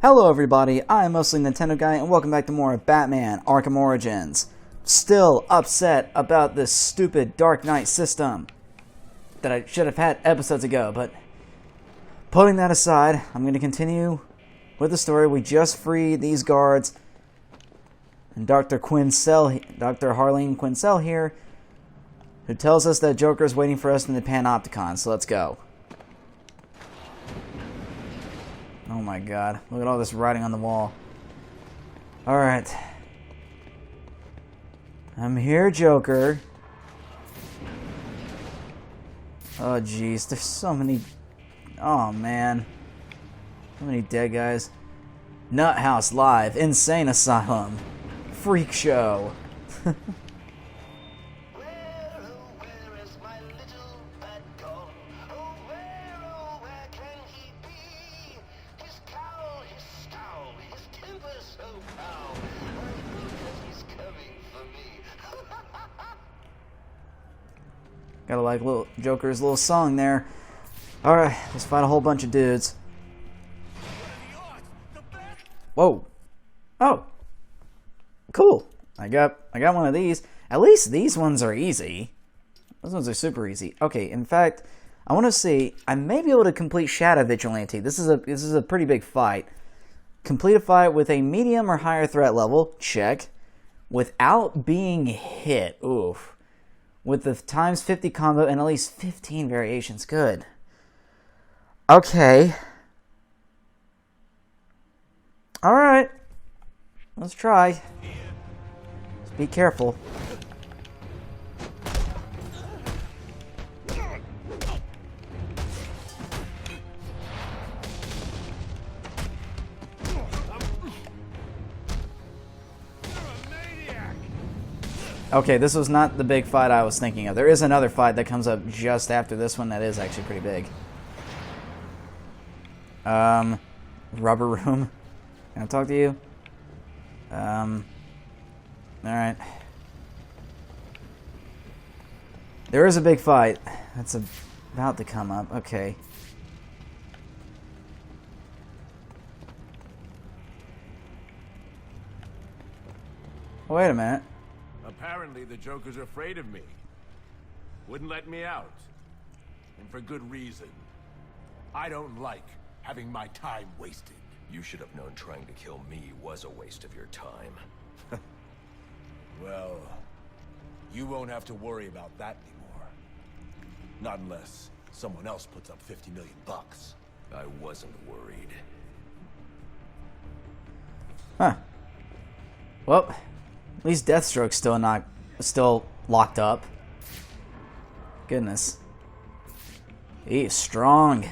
Hello everybody, I'm Mostly Nintendo Guy, and welcome back to more of Batman Arkham Origins. Still upset about this stupid Dark Knight system that I should have had episodes ago, but putting that aside, I'm going to continue with the story. We just freed these guards, and Dr. Harleen Quinzel here, who tells us that Joker is waiting for us in the Panopticon, so let's go. Oh my god, look at all this writing on the wall. Alright. I'm here, Joker. Oh jeez, there's so many... Oh man. So many dead guys. Nut House Live, Insane Asylum, Freak Show. Gotta like little Joker's little song there. Alright, let's fight a whole bunch of dudes. Whoa. Oh. Cool. I got one of these. At least these ones are easy. Those ones are super easy. Okay, in fact, I want to see, I may be able to complete Shadow Vigilante. This is a pretty big fight. Complete a fight with a medium or higher threat level. Check. Without being hit. Oof. With the times 50 combo and at least 15 variations. Good. Okay. Alright. Let's try. Just be careful. Okay, this was not the big fight I was thinking of. There is another fight that comes up just after this one that is actually pretty big. Rubber Room. Can I talk to you? Alright. There is a big fight that's about to come up. Okay. Wait a minute. Apparently the Joker's afraid of me. Wouldn't let me out. And for good reason. I don't like having my time wasted. You should have known trying to kill me was a waste of your time. Well, you won't have to worry about that anymore. Not unless someone else puts up 50 million bucks. I wasn't worried. Huh. Well, at least Deathstroke's still locked up. Goodness. He is strong.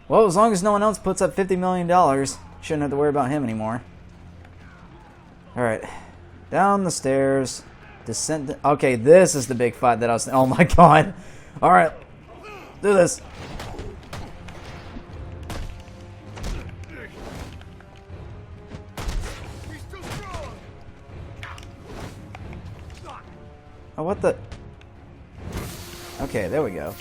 Well, as long as no one else puts up $50 million, shouldn't have to worry about him anymore. Alright. Down the stairs. Descend. Okay, this is the big fight that I was... Oh my god. Alright. Do this. Oh, what the... Okay, there we go.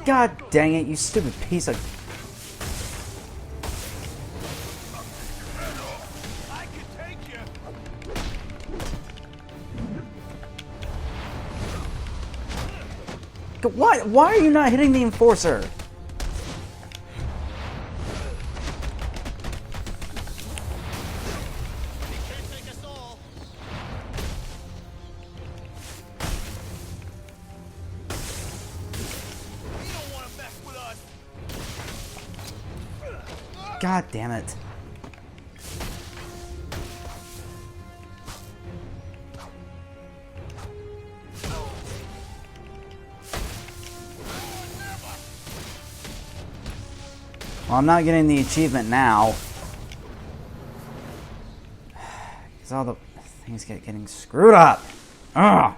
God dang it, you stupid piece of... Why are you not hitting the Enforcer? God damn it. Well, I'm not getting the achievement now. Because all the things getting screwed up. Ugh.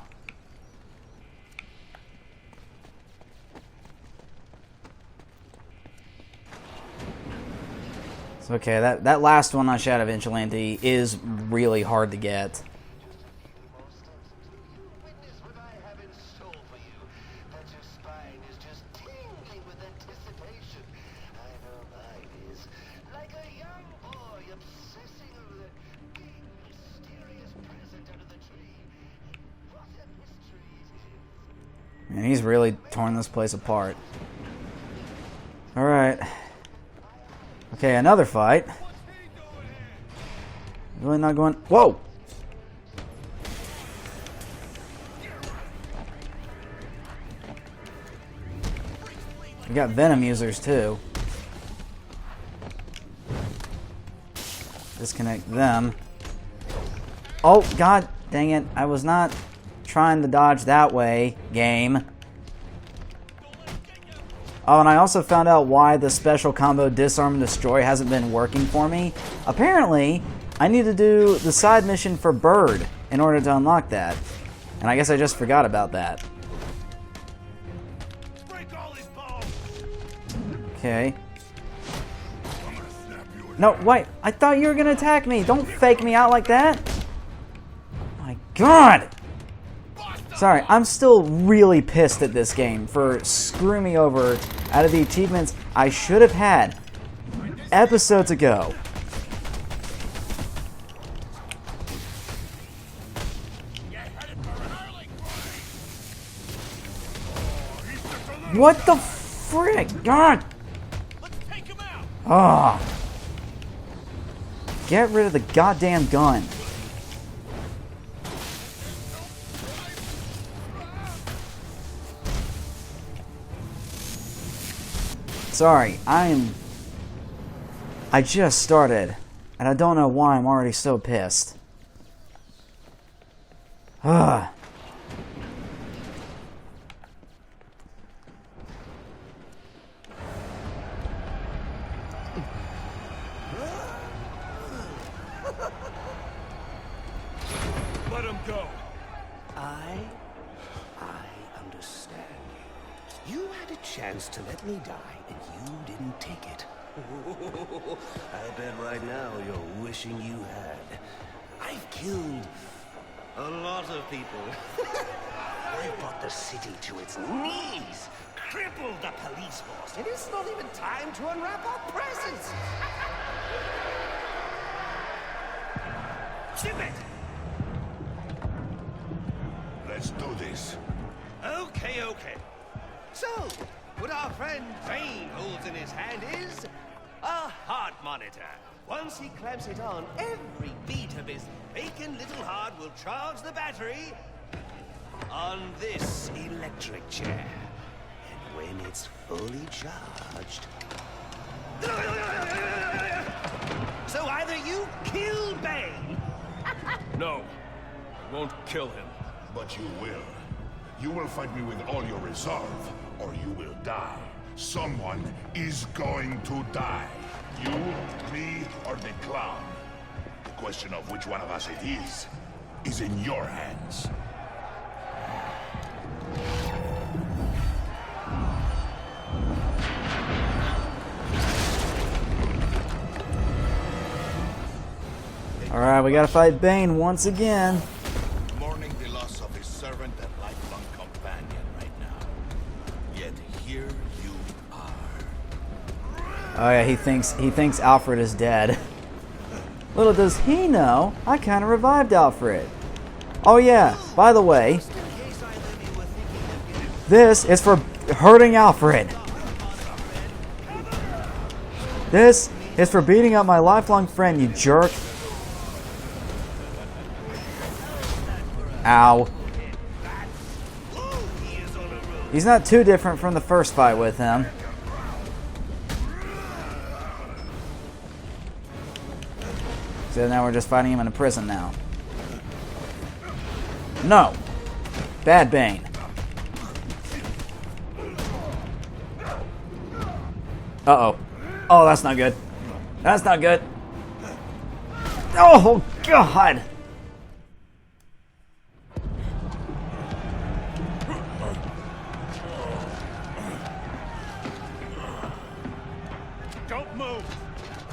It's okay, that last one on Shadow Vigilante is really hard to get. And he's really torn this place apart. Alright. Okay, another fight. Really not going... Whoa! We got Venom users too. Disconnect them. Oh, god dang it. I was not trying to dodge that way, game. Oh, and I also found out why the special combo Disarm and Destroy hasn't been working for me. Apparently, I need to do the side mission for Bird in order to unlock that. And I guess I just forgot about that. Okay. No, wait. I thought you were going to attack me. Don't fake me out like that. My god. Sorry, I'm still really pissed at this game for screwing me over out of the achievements I should have had episodes ago. What the frick? God! Ah! Get rid of the goddamn gun. Sorry, I just started, and I don't know why I'm already so pissed. Ugh. Let him go. I understand. You had a chance to let me die, and you didn't take it. I bet right now you're wishing you had. I've killed a lot of people. I brought the city to its knees, crippled the police force, and it's not even time to unwrap our presents. Ship it! Let's do this. Okay. So, what our friend Bane holds in his hand is a heart monitor. Once he clamps it on, every beat of his bacon little heart will charge the battery on this electric chair. And when it's fully charged... So either you kill Bane... No, won't kill him. But you will. You will fight me with all your resolve, or you will die. Someone is going to die. You, me, or the clown. The question of which one of us it is in your hands. Alright, we gotta fight Bane once again. Mourning the loss of his servant and lifelong companion right now. Yet here you are. Oh yeah, he thinks Alfred is dead. Little does he know, I kinda revived Alfred. Oh yeah, by the way, this is for hurting Alfred. This is for beating up my lifelong friend, you jerk. Ow. He's not too different from the first fight with him. So now we're just fighting him in a prison now. No! Bad Bane. Uh-oh. Oh, that's not good. That's not good. Oh, God! Don't move!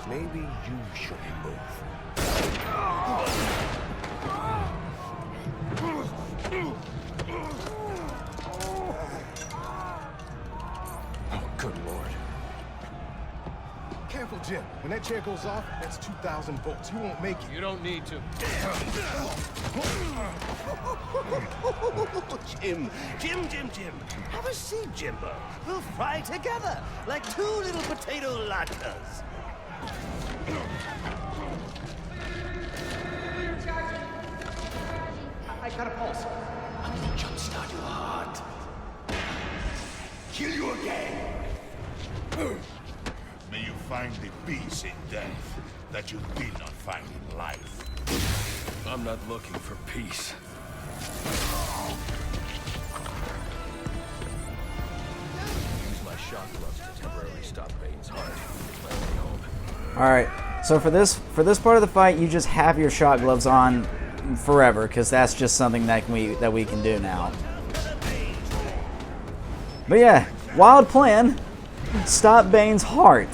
Maybe you should move. Oh, good Lord. Careful, Jim. When that chair goes off, that's 2,000 volts. You won't make it. You don't need to. Jim. Have a seat, Jimbo. We'll fry together like two little potato latkes. I got a pulse. I'm gonna jumpstart your heart. Kill you again. May you find the peace in death that you did not find in life. I'm not looking for peace. Use my shock gloves to temporarily stop Bane's heart. It's my only hope. Alright, so for this part of the fight, you just have your shock gloves on forever, because that's just something that we can do now. But yeah, wild plan. Stop Bane's heart.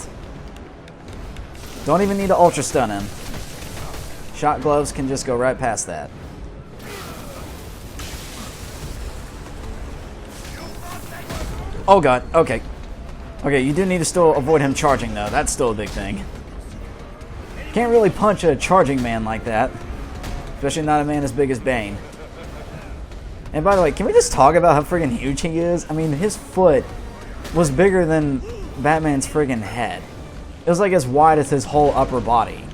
Don't even need to ultra stun him. Shock gloves can just go right past that. Oh god, okay. Okay, you do need to still avoid him charging though. That's still a big thing. Can't really punch a charging man like that. Especially not a man as big as Bane. And by the way, can we just talk about how friggin' huge he is? I mean, his foot was bigger than Batman's friggin' head. It was like as wide as his whole upper body.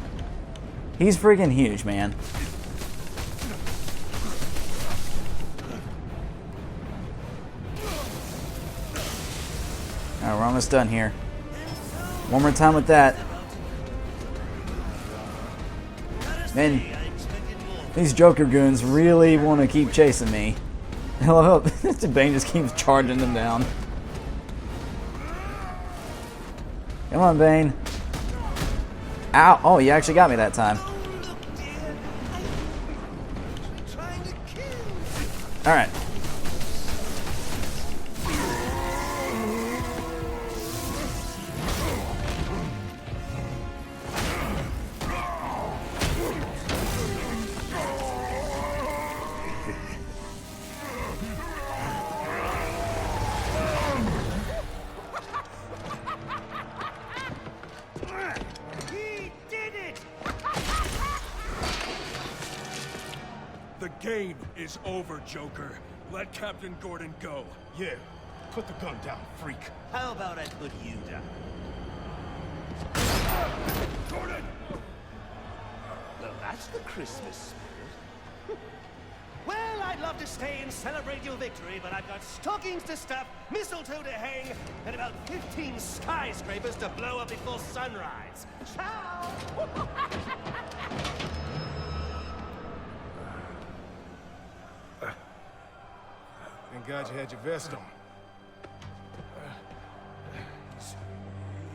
He's friggin' huge, man. Alright, we're almost done here. One more time with that. Man, these Joker goons really want to keep chasing me. I love how Bane just keeps charging them down. Come on, Bane. Ow! Oh, you actually got me that time. Alright. The game is over, Joker. Let Captain Gordon go. Yeah. Put the gun down, freak. How about I put you down? Gordon! Well, that's the Christmas spirit. Well, I'd love to stay and celebrate your victory, but I've got stockings to stuff, mistletoe to hang, and about 15 skyscrapers to blow up before sunrise. Ciao! Thank God you had your vest on.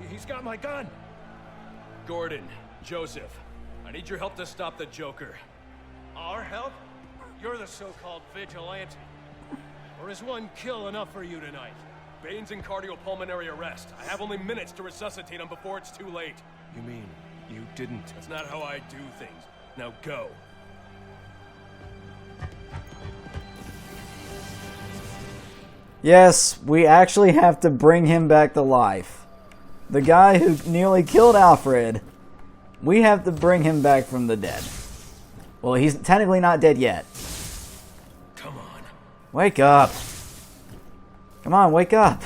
He's got my gun! Gordon, Joseph, I need your help to stop the Joker. Our help? You're the so-called vigilante. Or is one kill enough for you tonight? Bane's in cardiopulmonary arrest. I have only minutes to resuscitate him before it's too late. You mean you didn't? That's not how I do things. Now go. Yes, we actually have to bring him back to life. The guy who nearly killed Alfred, we have to bring him back from the dead. Well, he's technically not dead yet. Come on. Wake up. Come on, wake up.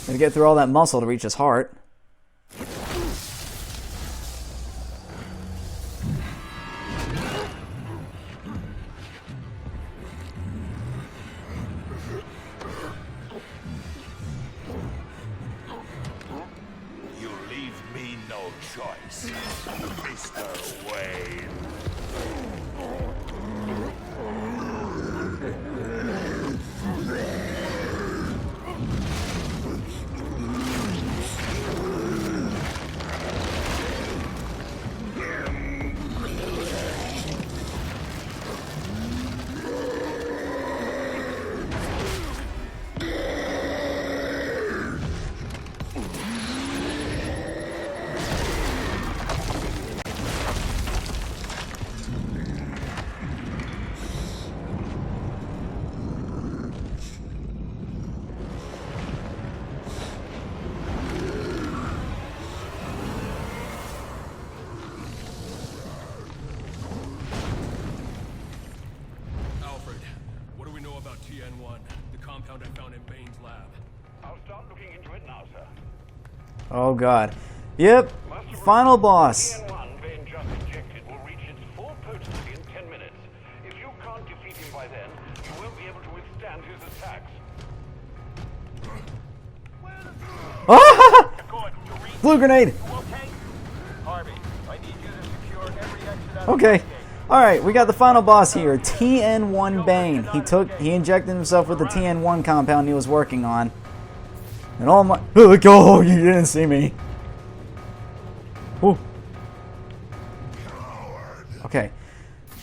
Gotta get through all that muscle to reach his heart. You leave me no choice, Mr. Wayne. Alfred, what do we know about TN1, the compound I found in Bane's lab? I'll start looking into it now, sir. Oh god. Yep. Final boss. TN1 Bane just injected will reach its full potency in 10 minutes. If you can't defeat him by then, you won't be able to withstand his attacks. Ah! Blue grenade. Okay. Alright, we got the final boss here. TN1 Bane. He injected himself with the TN1 compound he was working on. And all my oh, you didn't see me. Ooh. Okay.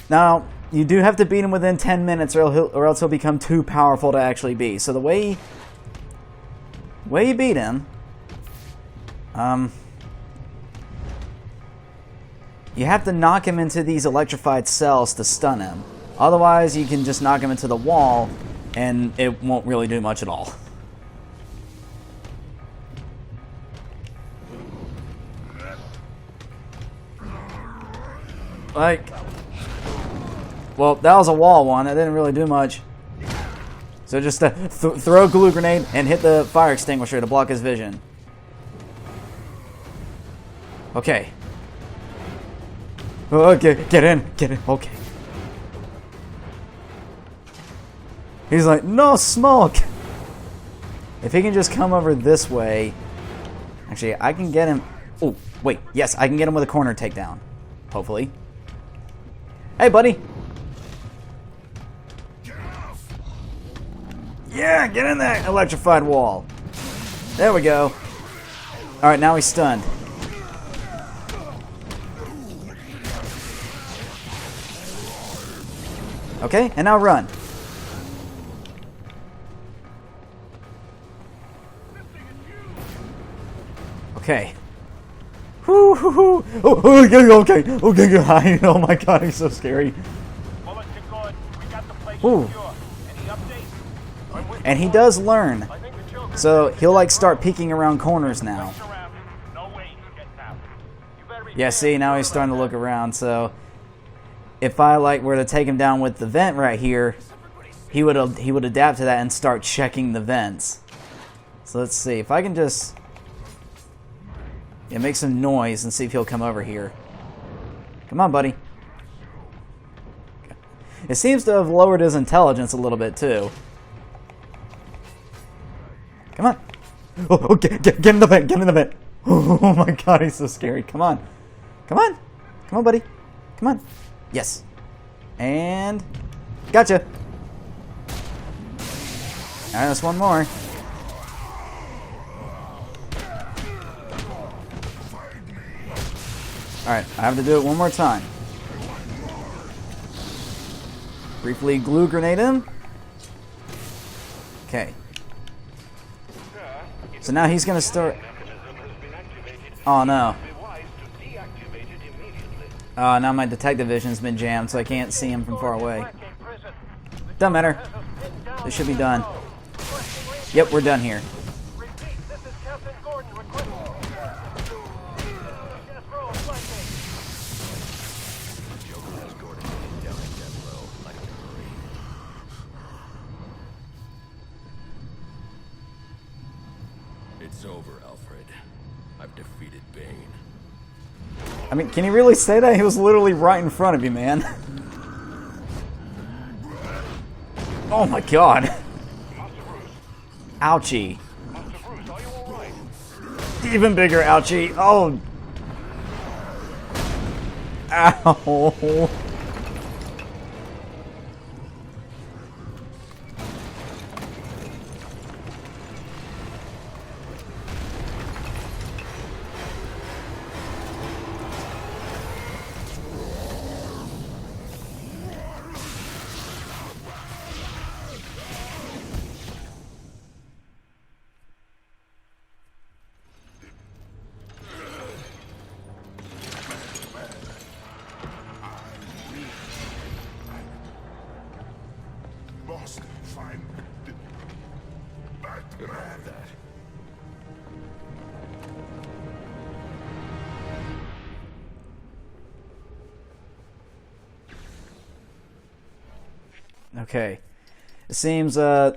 Now, you do have to beat him within 10 minutes or else he'll become too powerful to actually beat. So the way you beat him, you have to knock him into these electrified cells to stun him. Otherwise, you can just knock him into the wall and it won't really do much at all. Like, well, that was a wall one. That didn't really do much. So just throw a glue grenade and hit the fire extinguisher to block his vision. Okay. Okay, get in. Okay. He's like, no smoke. If he can just come over this way. Actually, I can get him. Oh, wait. Yes, I can get him with a corner takedown. Hopefully. Hey, buddy. Yeah, get in that electrified wall. There we go. Alright, now he's stunned. Okay, and now run. Okay. Whoo, hoo, hoo. Oh, okay. Oh my god, he's so scary. Ooh. And he does learn. So he'll like start peeking around corners now. Yeah, see, now he's starting to look around. So if I like were to take him down with the vent right here, he would adapt to that and start checking the vents. So let's see if I can just make some noise and see if he'll come over here. Come on, buddy. It seems to have lowered his intelligence a little bit too. Come on. Oh, get in the vent. Get in the vent. Oh my god, he's so scary. Come on. Come on. Come on, buddy. Come on. Yes. And gotcha. Alright, that's one more. Alright, I have to do it one more time. Briefly glue grenade him. Okay. So now he's gonna start. Oh no. Oh, now my detective vision's been jammed, so I can't see him from far away. Doesn't matter. This should be done. Yep, we're done here. It's over, Alfred. I've defeated Bane. I mean, can you really say that? He was literally right in front of you, man. Oh my god. Ouchie. Even bigger ouchie. Oh. Ow. Must find the Gonna Batman. have that. Okay. It seems, it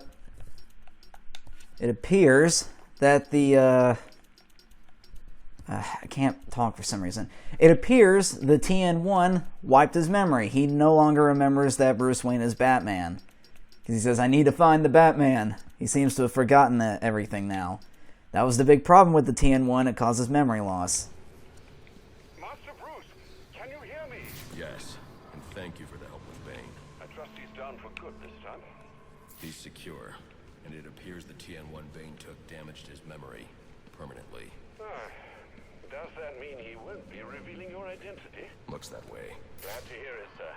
appears that the, I can't talk for some reason. It appears the TN1 wiped his memory. He no longer remembers that Bruce Wayne is Batman. Because he says, I need to find the Batman. He seems to have forgotten everything now. That was the big problem with the TN1. It causes memory loss. Master Bruce, can you hear me? Yes, and thank you for the help with Bane. I trust he's down for good this time. He's secure, and it appears the TN1 Bane took damaged his memory permanently. Does that mean he won't be revealing your identity? Looks that way. Glad to hear it, sir.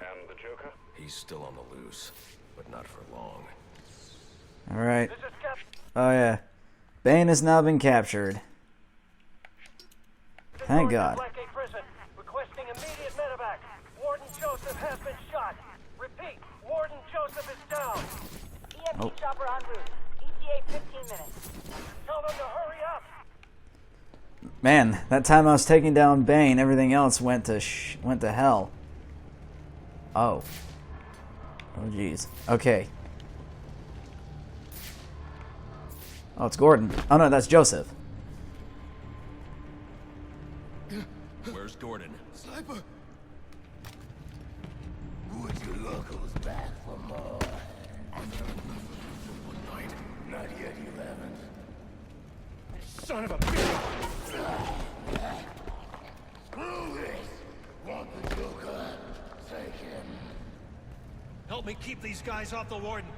And the Joker? He's still on the loose, but not for long. Alright. Oh yeah. Bane has now been captured. Thank God. Blackgate Prison, requesting immediate medevac. Warden Joseph has been shot. Repeat, Warden Joseph is down. EMT chopper en route. ETA 15 minutes. Tell them to hurry up. Man, that time I was taking down Bane, everything else went to hell. Oh. Oh jeez. Okay. Oh, it's Gordon. Oh no, that's Joseph. Where's Gordon? Sniper! Would you locals back for more? One night. Not yet, 11. Son of a bitch! Screw this! Want the Joker? Take him. Help me keep these guys off the Warden.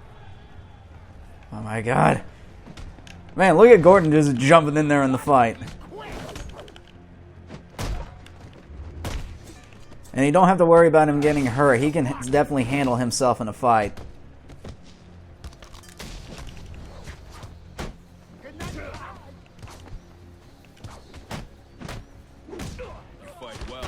Oh my God. Man, look at Gordon just jumping in there in the fight. And you don't have to worry about him getting hurt. He can definitely handle himself in a fight. You fight well.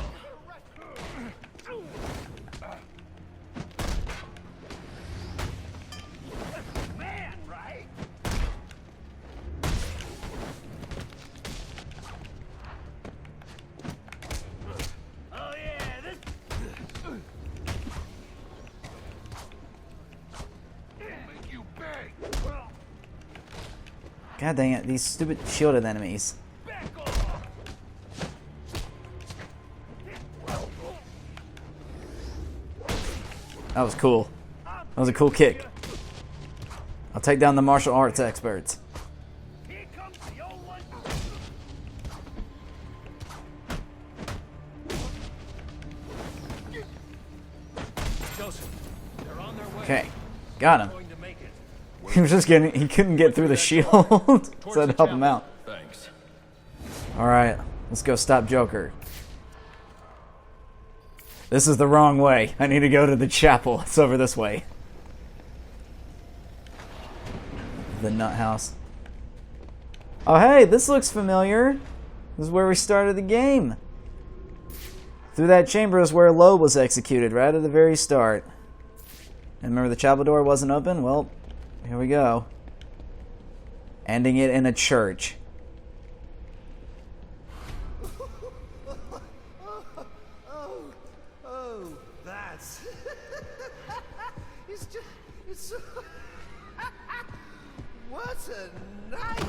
Man, right? Oh yeah, this... Make you beg! God dang it, these stupid shielded enemies. Back off! That was cool. That was a cool kick. I'll take down the martial arts experts. Here comes the old one! Joseph, they're on their way. Okay, got him. Going to make it. He was just getting, he couldn't get through the shield. So I had to help him out. Thanks. Alright, let's go stop Joker. This is the wrong way. I need to go to the chapel. It's over this way. The nut house. Oh hey, this looks familiar. This is where we started the game. Through that chamber is where Loeb was executed, right at the very start. And remember the chapel door wasn't open? Well, here we go. Ending it in a church. Oh, that's... it's just... It's... what a night!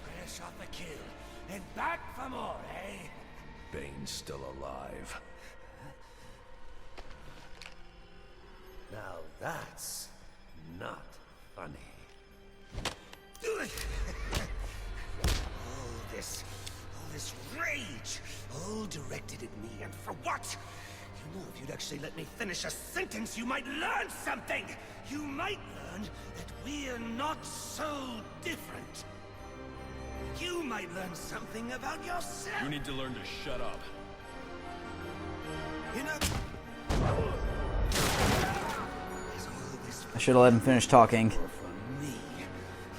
Fresh off the kill and back for more, eh? Bane's still alive. Now that's not funny. all this rage, all hated me, and for what? You know, if you'd actually let me finish a sentence, you might learn something! You might learn that we're not so different. You might learn something about yourself! You need to learn to shut up. You know... I should have let him finish talking. For me,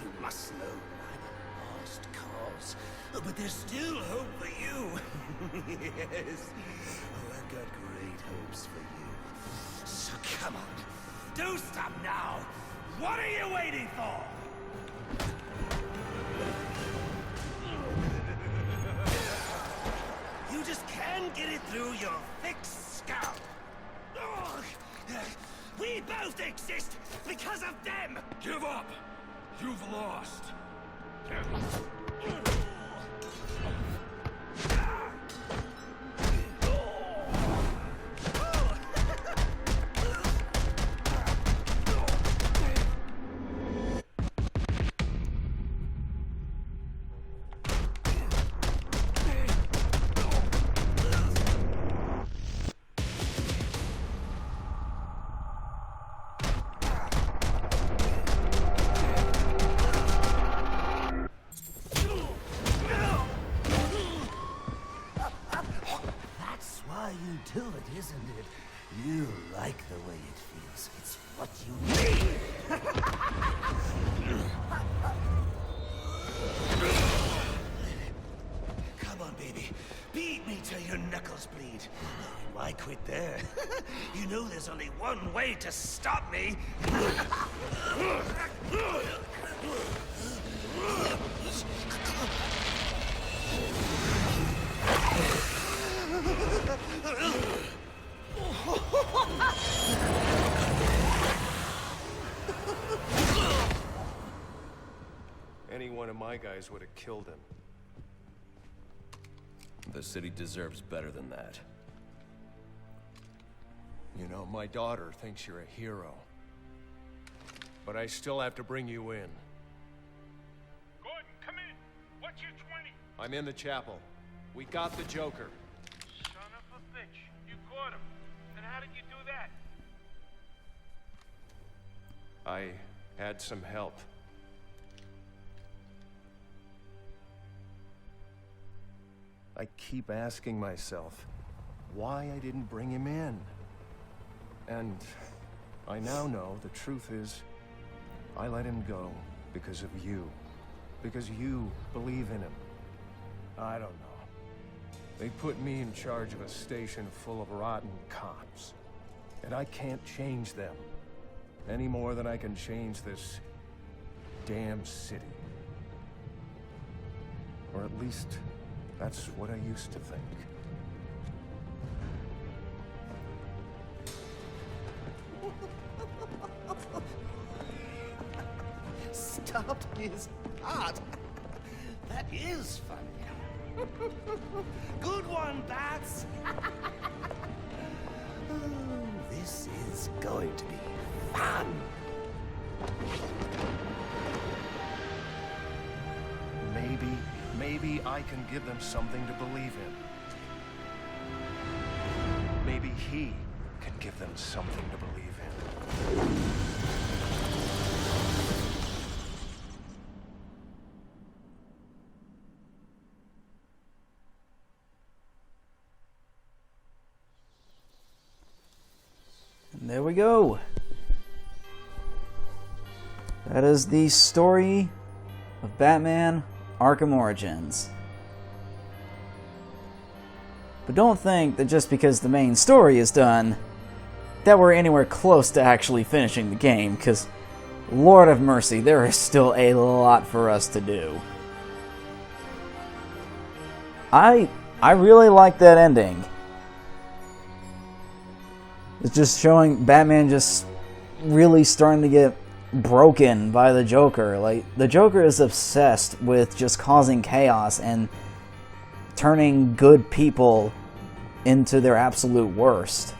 you must know I'm a lost cause. But there's still hope for you. Yes. Oh, I've got great hopes for you. So come on. Do stop now. What are you waiting for? You just can't get it through your thick skull. Ugh. We both exist because of them! Give up! You've lost! Do it, isn't it? You like the way it feels. It's what you need. Come on, baby. Beat me till your knuckles bleed. Why quit there? You know there's only one way to stop me. Any one of my guys would have killed him. The city deserves better than that. You know, my daughter thinks you're a hero. But I still have to bring you in. Gordon, come in. What's your 20? I'm in the chapel. We got the Joker. Son of a bitch. You caught him. And how did you do that? I had some help. I keep asking myself why I didn't bring him in. And I now know the truth is I let him go because of you. Because you believe in him. I don't know. They put me in charge of a station full of rotten cops. And I can't change them. Any more than I can change this damn city. Or at least, that's what I used to think. Stopped his heart. That is funny. Good one, Bats. Oh, this is going to be fun. Maybe I can give them something to believe in. Maybe he can give them something to believe in. And there we go. That is the story of Batman Arkham Origins. But don't think that just because the main story is done, that we're anywhere close to actually finishing the game, because Lord of mercy, there is still a lot for us to do. I really like that ending. It's just showing Batman just really starting to get broken by the Joker. Like, the Joker is obsessed with just causing chaos and turning good people into their absolute worst.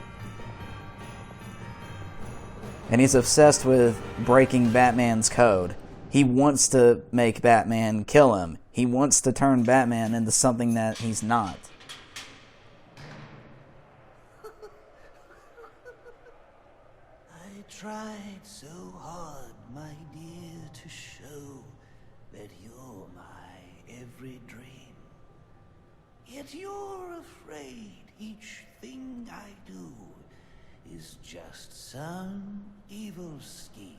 And he's obsessed with breaking Batman's code. He wants to make Batman kill him. He wants to turn Batman into something that he's not. tried so hard, my dear, to show that you're my every dream. Yet you're afraid each thing I do is just some evil scheme.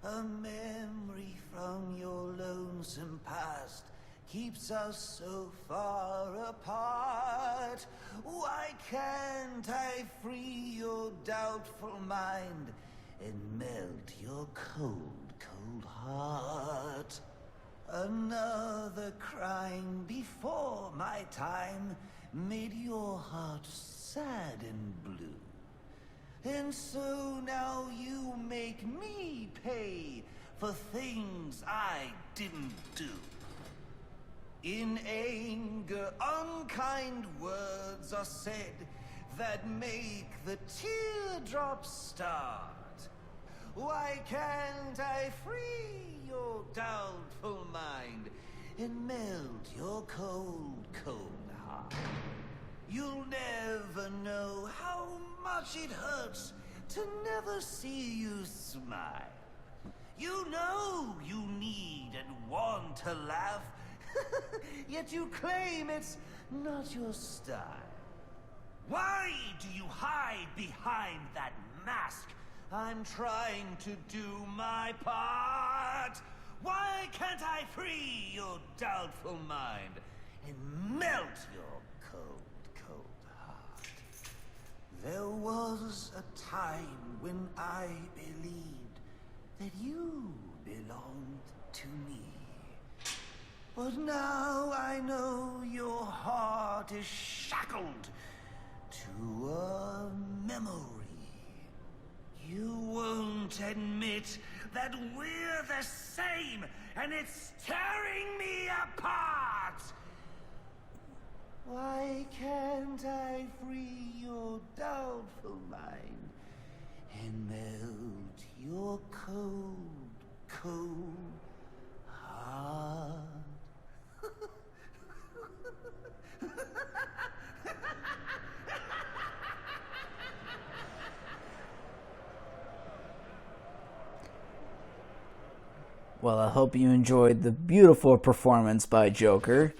A memory from your lonesome past keeps us so far apart. Why can't I free your doubtful mind and melt your cold, cold heart? Another crime before my time made your heart sad and blue. And so now you make me pay for things I didn't do. In anger, unkind words are said that make the teardrops start. Why can't I free your doubtful mind and melt your cold, cold heart? You'll never know how much it hurts to never see you smile. You know you need and want to laugh, yet you claim it's not your style. Why do you hide behind that mask? I'm trying to do my part. Why can't I free your doubtful mind and melt your cold, cold heart? There was a time when I believed that you belonged to me. But now I know your heart is shackled to a memory. You won't admit that we're the same, and it's tearing me apart! Why can't I free your doubtful mind and melt your cold, cold heart? Well, I hope you enjoyed the beautiful performance by Joker.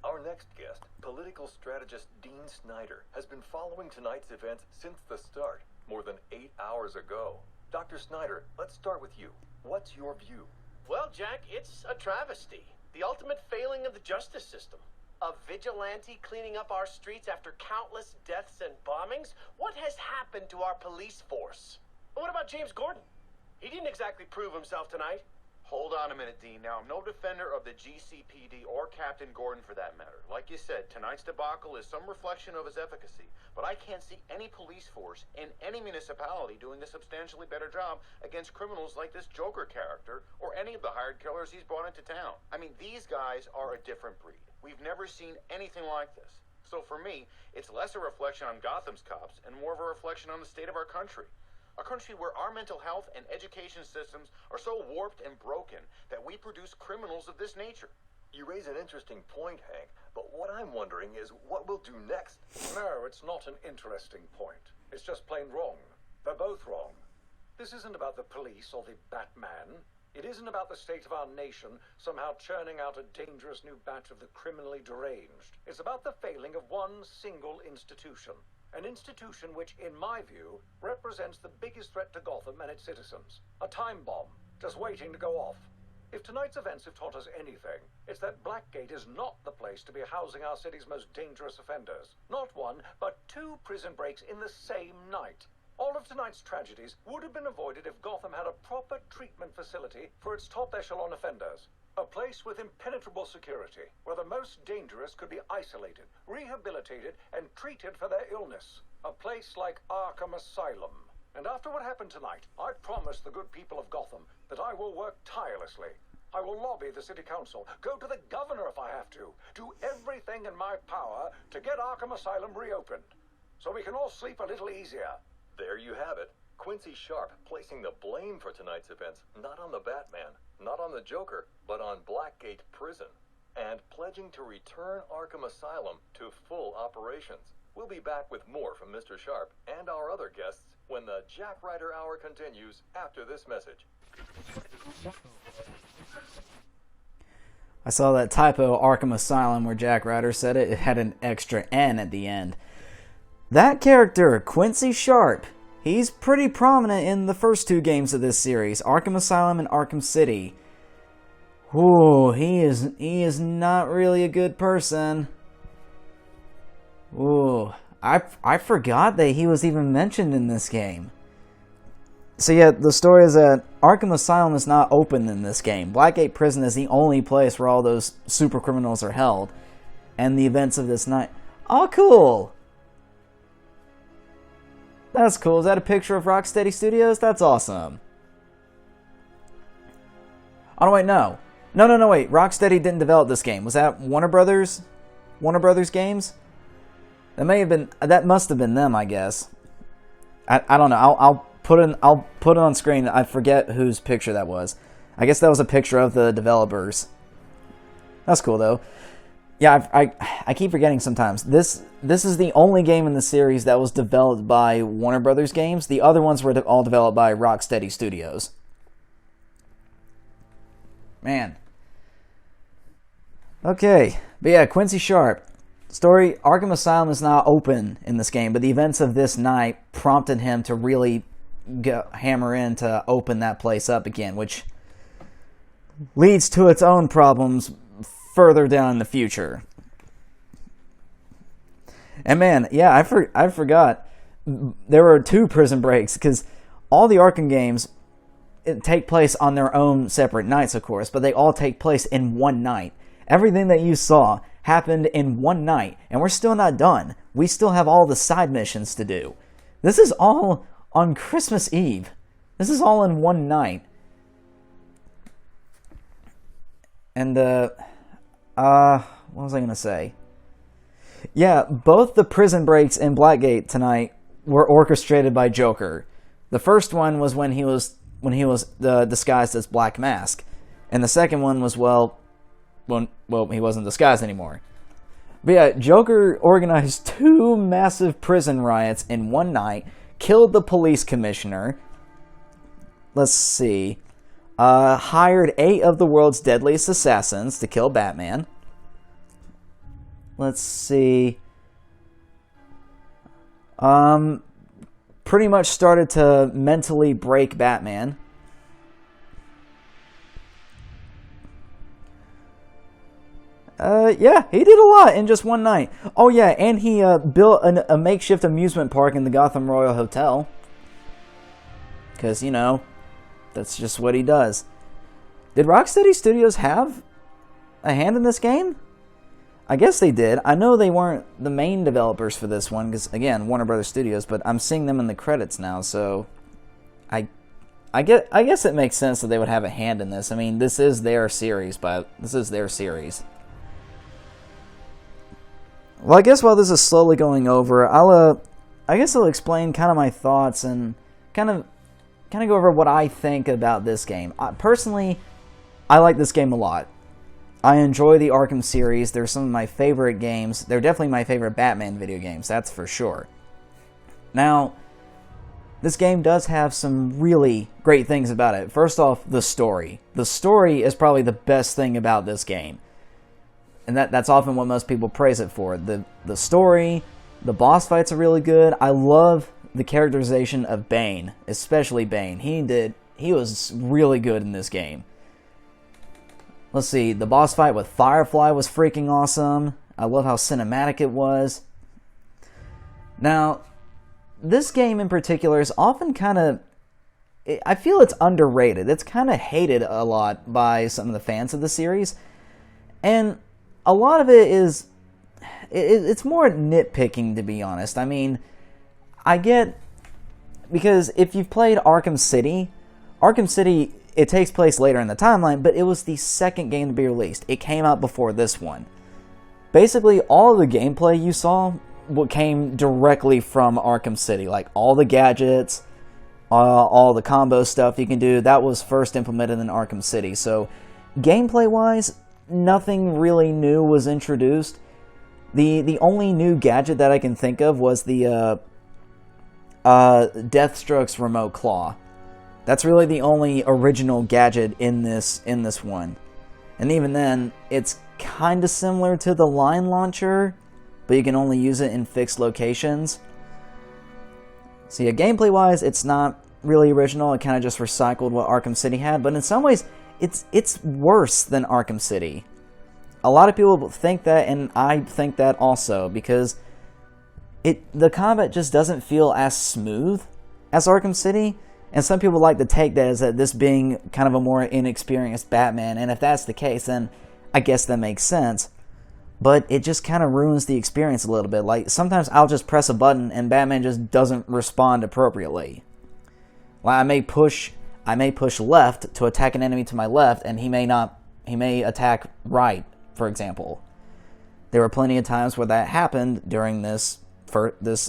Our next guest, political strategist Dean Snyder, has been following tonight's events since the start, more than 8 hours ago. Dr. Snyder, let's start with you. What's your view? Well, Jack, it's a travesty. The ultimate failing of the justice system. A vigilante cleaning up our streets after countless deaths and bombings? What has happened to our police force? What about James Gordon? He didn't exactly prove himself tonight. Hold on a minute, Dean. Now, I'm no defender of the GCPD or Captain Gordon for that matter. Like you said, tonight's debacle is some reflection of his efficacy, but I can't see any police force in any municipality doing a substantially better job against criminals like this Joker character or any of the hired killers he's brought into town. I mean, these guys are a different breed. We've never seen anything like this. So for me, it's less a reflection on Gotham's cops and more of a reflection on the state of our country. A country where our mental health and education systems are so warped and broken that we produce criminals of this nature. You raise an interesting point, Hank, but what I'm wondering is what we'll do next. No, it's not an interesting point. It's just plain wrong. They're both wrong. This isn't about the police or the Batman. It isn't about the state of our nation somehow churning out a dangerous new batch of the criminally deranged. It's about the failing of one single institution. An institution which, in my view, represents the biggest threat to Gotham and its citizens. A time bomb, just waiting to go off. If tonight's events have taught us anything, it's that Blackgate is not the place to be housing our city's most dangerous offenders. Not one, but 2 prison breaks in the same night. All of tonight's tragedies would have been avoided if Gotham had a proper treatment facility for its top echelon offenders. A place with impenetrable security, where the most dangerous could be isolated, rehabilitated, and treated for their illness. A place like Arkham Asylum. And after what happened tonight, I promise the good people of Gotham that I will work tirelessly. I will lobby the city council, go to the governor if I have to, do everything in my power to get Arkham Asylum reopened, so we can all sleep a little easier. There you have it. Quincy Sharp placing the blame for tonight's events not on the Batman, not on the Joker, but on Blackgate Prison, and pledging to return Arkham Asylum to full operations. We'll be back with more from Mr. Sharp and our other guests when the Jack Ryder Hour continues after this message. I saw that typo, Arkham Asylum, where Jack Ryder said it. It had an extra N at the end. That character, Quincy Sharp, he's pretty prominent in the first two games of this series, Arkham Asylum and Arkham City. Ooh, he is not really a good person. Ooh, I forgot that he was even mentioned in this game. So yeah, the story is that Arkham Asylum is not open in this game. Blackgate Prison is the only place where all those super criminals are held. And the events of this night... Oh, cool! That's cool. Is that a picture of Rocksteady Studios? That's awesome. Oh, no, wait, no. No, wait. Rocksteady didn't develop this game. Was that Warner Brothers? Warner Brothers games? That may have been... That must have been them, I guess. I don't know. I'll put it on screen. I forget whose picture that was. I guess that was a picture of the developers. That's cool, though. Yeah, I keep forgetting sometimes. This is the only game in the series that was developed by Warner Brothers games. The other ones were all developed by Rocksteady Studios. Man. Okay. But yeah, Quincy Sharp. Story, Arkham Asylum is not open in this game, but the events of this night prompted him to really hammer in to open that place up again, which leads to its own problems further down in the future. And man, yeah, I forgot there were 2 prison breaks, because all the Arkham games take place on their own separate nights, of course, but they all take place in one night. Everything that you saw happened in one night, and we're still not done. We still have all the side missions to do. This is all on Christmas Eve. This is all in one night. And, what was I going to say? Yeah, both the prison breaks in Blackgate tonight were orchestrated by Joker. The first one was when he was disguised as Black Mask. And the second one was, well, he wasn't disguised anymore. But yeah, Joker organized 2 massive prison riots in one night, killed the police commissioner, let's see, hired 8 of the world's deadliest assassins to kill Batman. Let's see, pretty much started to mentally break Batman. Yeah, he did a lot in just one night. Oh yeah, and he built a makeshift amusement park in the Gotham Royal Hotel. Because, you know, that's just what he does. Did Rocksteady Studios have a hand in this game? I guess they did. I know they weren't the main developers for this one, because, again, Warner Brothers Studios, but I'm seeing them in the credits now, so I guess it makes sense that they would have a hand in this. I mean, this is their series, Well, I guess while this is slowly going over, I guess I'll explain kind of my thoughts and kind of go over what I think about this game. Personally, I like this game a lot. I enjoy the Arkham series. They're some of my favorite games. They're definitely my favorite Batman video games, that's for sure. Now, this game does have some really great things about it. First off, the story. The story is probably the best thing about this game. And that's often what most people praise it for. The story, the boss fights are really good. I love the characterization of Bane, especially Bane. He was really good in this game. Let's see, the boss fight with Firefly was freaking awesome. I love how cinematic it was. Now, this game in particular is often kind of... I feel it's underrated. It's kind of hated a lot by some of the fans of the series. And a lot of it is... It's more nitpicking, to be honest. I mean, I get... Because if you've played Arkham City, it takes place later in the timeline, but it was the second game to be released. It came out before this one. Basically, all the gameplay you saw came directly from Arkham City. Like, all the gadgets, all the combo stuff you can do, that was first implemented in Arkham City. So, gameplay-wise, nothing really new was introduced. The only new gadget that I can think of was the Deathstroke's remote claw. That's really the only original gadget in this one. And even then, it's kind of similar to the line launcher, but you can only use it in fixed locations. So yeah, gameplay-wise, it's not really original. It kind of just recycled what Arkham City had, but in some ways, it's worse than Arkham City. A lot of people think that, and I think that also, because the combat just doesn't feel as smooth as Arkham City. And some people like to take that as this being kind of a more inexperienced Batman, and if that's the case, then I guess that makes sense. But it just kind of ruins the experience a little bit. Like, sometimes I'll just press a button and Batman just doesn't respond appropriately. Like, I may push left to attack an enemy to my left, and he may attack right, for example. There were plenty of times where that happened during this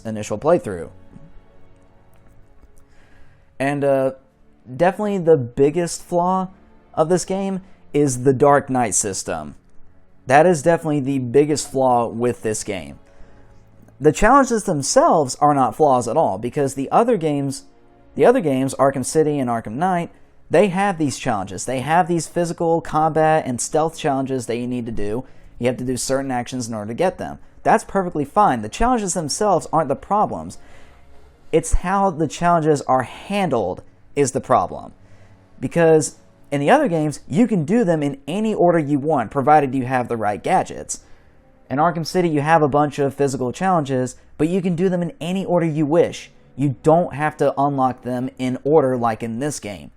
initial playthrough. And definitely the biggest flaw of this game is the Dark Knight system. That is definitely the biggest flaw with this game. The challenges themselves are not flaws at all, because the other games, Arkham City and Arkham Knight, they have these challenges. They have these physical combat and stealth challenges that you need to do. You have to do certain actions in order to get them. That's perfectly fine. The challenges themselves aren't the problems. It's how the challenges are handled is the problem. Because in the other games, you can do them in any order you want, provided you have the right gadgets. In Arkham City, you have a bunch of physical challenges, but you can do them in any order you wish. You don't have to unlock them in order like in this game.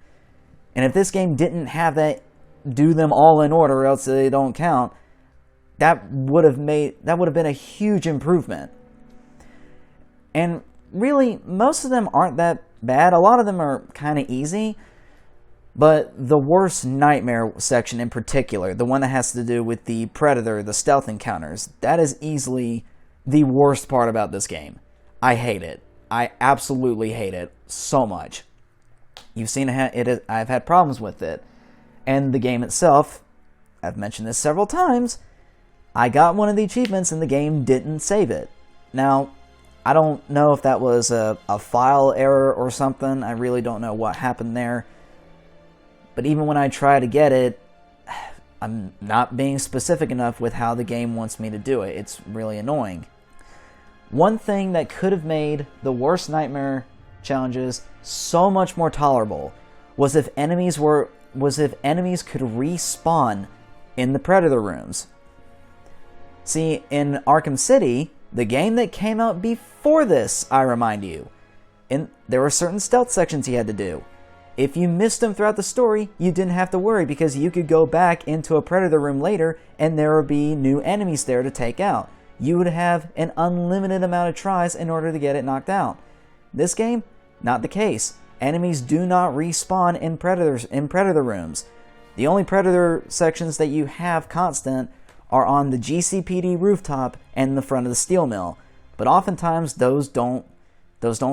And if this game didn't have that, do them all in order or else they don't count, that would have been a huge improvement. And really, most of them aren't that bad. A lot of them are kind of easy. But the worst nightmare section in particular, the one that has to do with the Predator, the stealth encounters, that is easily the worst part about this game. I hate it. I absolutely hate it so much. You've seen it. I've had problems with it. And the game itself, I've mentioned this several times, I got one of the achievements and the game didn't save it. Now, I don't know if that was a file error or something. I really don't know what happened there. But even when I try to get it, I'm not being specific enough with how the game wants me to do it. It's really annoying. One thing that could have made the worst nightmare challenges so much more tolerable was if enemies could respawn in the Predator rooms. See, in Arkham City, the game that came out before this, I remind you, there were certain stealth sections you had to do. If you missed them throughout the story, you didn't have to worry because you could go back into a Predator room later and there would be new enemies there to take out. You would have an unlimited amount of tries in order to get it knocked out. This game, not the case. Enemies do not respawn in Predator rooms. The only Predator sections that you have constant are on the GCPD rooftop and the front of the steel mill. But oftentimes those don't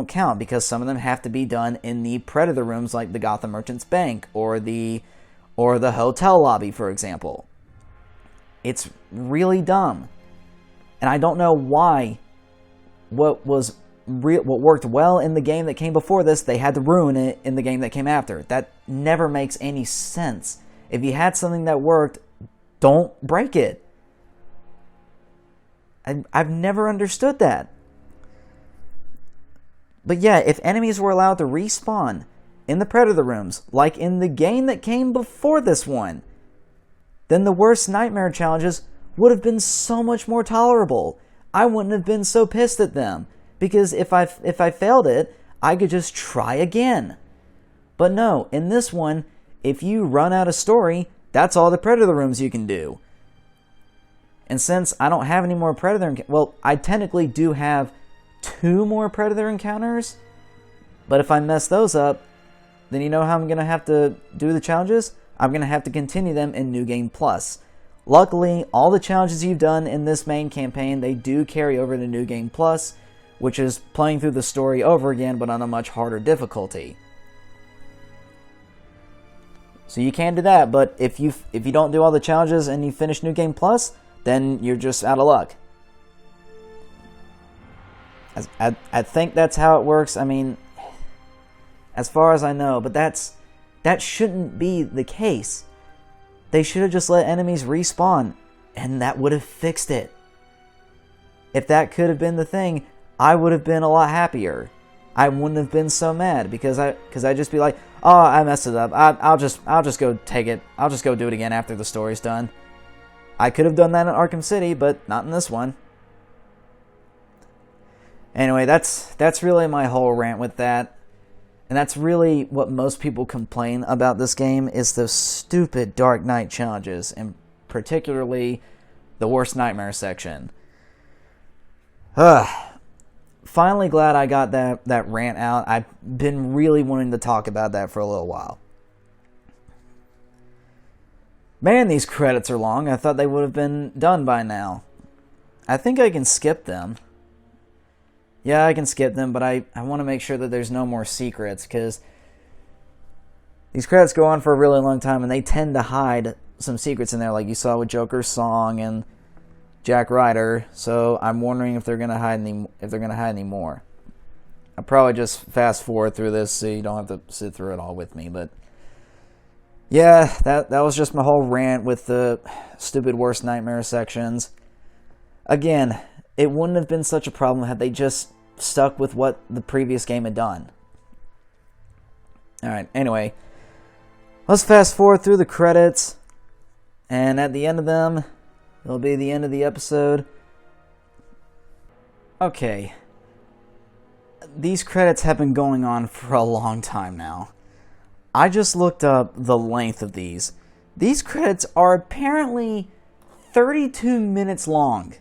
count because some of them have to be done in the Predator rooms like the Gotham Merchants Bank or the hotel lobby, for example. It's really dumb. And I don't know why what worked well in the game that came before this, they had to ruin it in the game that came after. That never makes any sense. If you had something that worked, don't break it. I've never understood that. But yeah, if enemies were allowed to respawn in the Predator rooms, like in the game that came before this one, then the worst nightmare challenges would have been so much more tolerable. I wouldn't have been so pissed at them, because if I failed it, I could just try again. But no, in this one, if you run out of story, that's all the Predator rooms you can do. And since I don't have any more Predator... Well, I technically do have 2 more Predator encounters, but if I mess those up, then you know how I'm going to have to do the challenges? I'm going to have to continue them in New Game Plus. Luckily, all the challenges you've done in this main campaign, they do carry over to New Game Plus, which is playing through the story over again, but on a much harder difficulty. So you can do that, but if you don't do all the challenges and you finish New Game Plus, then you're just out of luck. I think that's how it works. I mean, as far as I know, but that shouldn't be the case. They should have just let enemies respawn, and that would have fixed it. If that could have been the thing, I would have been a lot happier. I wouldn't have been so mad because I'd just be like, oh, I messed it up. I'll just go take it. I'll just go do it again after the story's done. I could have done that in Arkham City, but not in this one. Anyway, that's really my whole rant with that. And that's really what most people complain about this game, is those stupid Dark Knight challenges, and particularly the worst nightmare section. Finally glad I got that rant out. I've been really wanting to talk about that for a little while. Man, these credits are long. I thought they would have been done by now. I think I can skip them. Yeah, I can skip them, but I want to make sure that there's no more secrets, because these credits go on for a really long time, and they tend to hide some secrets in there, like you saw with Joker's song and Jack Ryder. So I'm wondering if they're gonna hide any more. I'll probably just fast forward through this so you don't have to sit through it all with me. But yeah, that was just my whole rant with the stupid worst nightmare sections. Again, it wouldn't have been such a problem had they just stuck with what the previous game had done. Alright, anyway. Let's fast forward through the credits. And at the end of them, it'll be the end of the episode. Okay. These credits have been going on for a long time now. I just looked up the length of these. These credits are apparently 32 minutes long.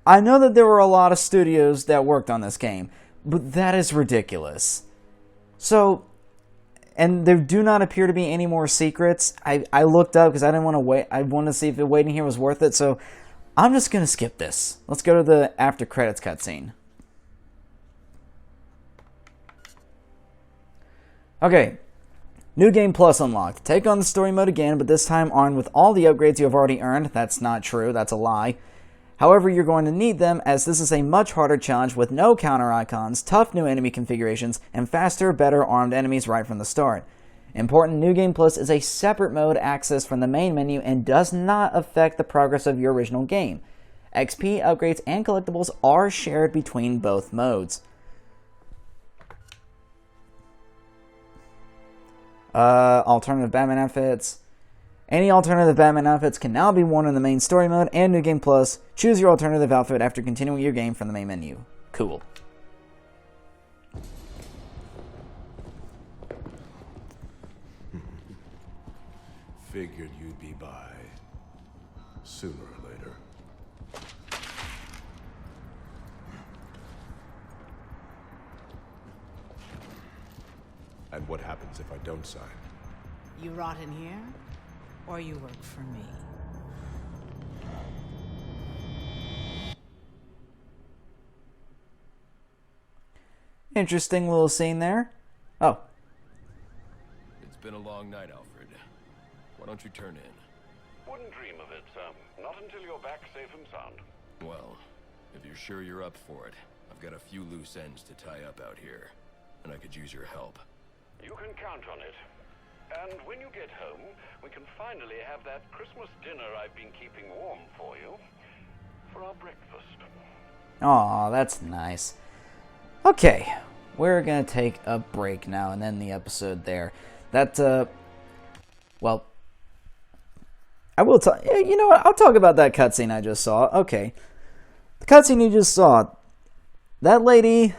I know that there were a lot of studios that worked on this game, but that is ridiculous. So, and there do not appear to be any more secrets. I looked up because I didn't want to wait. I wanted to see if the waiting here was worth it, so I'm just going to skip this. Let's go to the after credits cutscene. Okay. New Game Plus unlocked. Take on the story mode again, but this time armed with all the upgrades you have already earned. That's not true. That's a lie. However, you're going to need them, as this is a much harder challenge with no counter icons, tough new enemy configurations, and faster, better armed enemies right from the start. Important, New Game Plus is a separate mode accessed from the main menu and does not affect the progress of your original game. XP, upgrades, and collectibles are shared between both modes. Alternative Batman outfits. Any alternative Batman outfits can now be worn in the main story mode and New Game Plus. Choose your alternative outfit after continuing your game from the main menu. Cool. Figured you'd be by sooner or later. And what happens if I don't sign? You rot in here, or you work for me? Interesting little scene there. Oh. It's been a long night, Alfred. Why don't you turn in? Wouldn't dream of it, not until you're back safe and sound. Well, if you're sure you're up for it, I've got a few loose ends to tie up out here, and I could use your help. You can count on it. And when you get home, we can finally have that Christmas dinner I've been keeping warm for you for our breakfast. Aw, that's nice. Okay, we're gonna take a break now and end the episode there. Well, I will talk. You know what? I'll talk about that cutscene I just saw. Okay, the cutscene you just saw. That lady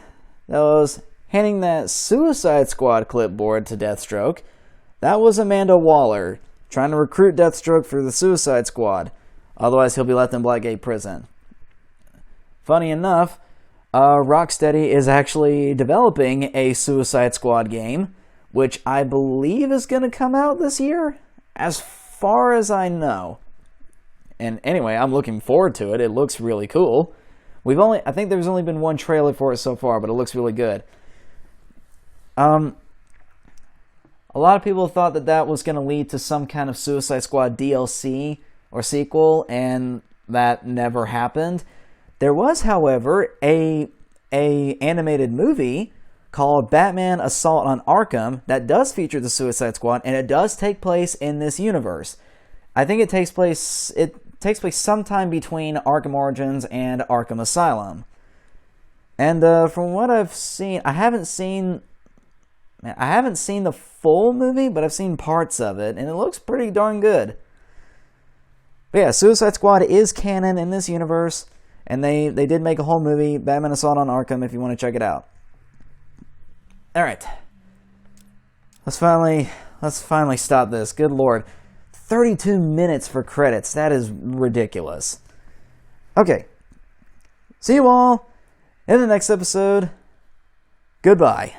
that was handing that Suicide Squad clipboard to Deathstroke. That was Amanda Waller, trying to recruit Deathstroke for the Suicide Squad. Otherwise, he'll be left in Blackgate Prison. Funny enough, Rocksteady is actually developing a Suicide Squad game, which I believe is going to come out this year, as far as I know. And anyway, I'm looking forward to it. It looks really cool. I think there's only been one trailer for it so far, but it looks really good. A lot of people thought that was going to lead to some kind of Suicide Squad DLC or sequel, and that never happened. There was, however, a animated movie called Batman Assault on Arkham that does feature the Suicide Squad, and it does take place in this universe. I think it takes place sometime between Arkham Origins and Arkham Asylum. And from what I've seen, I haven't seen the full movie, but I've seen parts of it, and it looks pretty darn good. But yeah, Suicide Squad is canon in this universe, and they did make a whole movie, Batman Assault on Arkham, if you want to check it out. Alright. Let's finally stop this. Good lord. 32 minutes for credits. That is ridiculous. Okay. See you all in the next episode. Goodbye.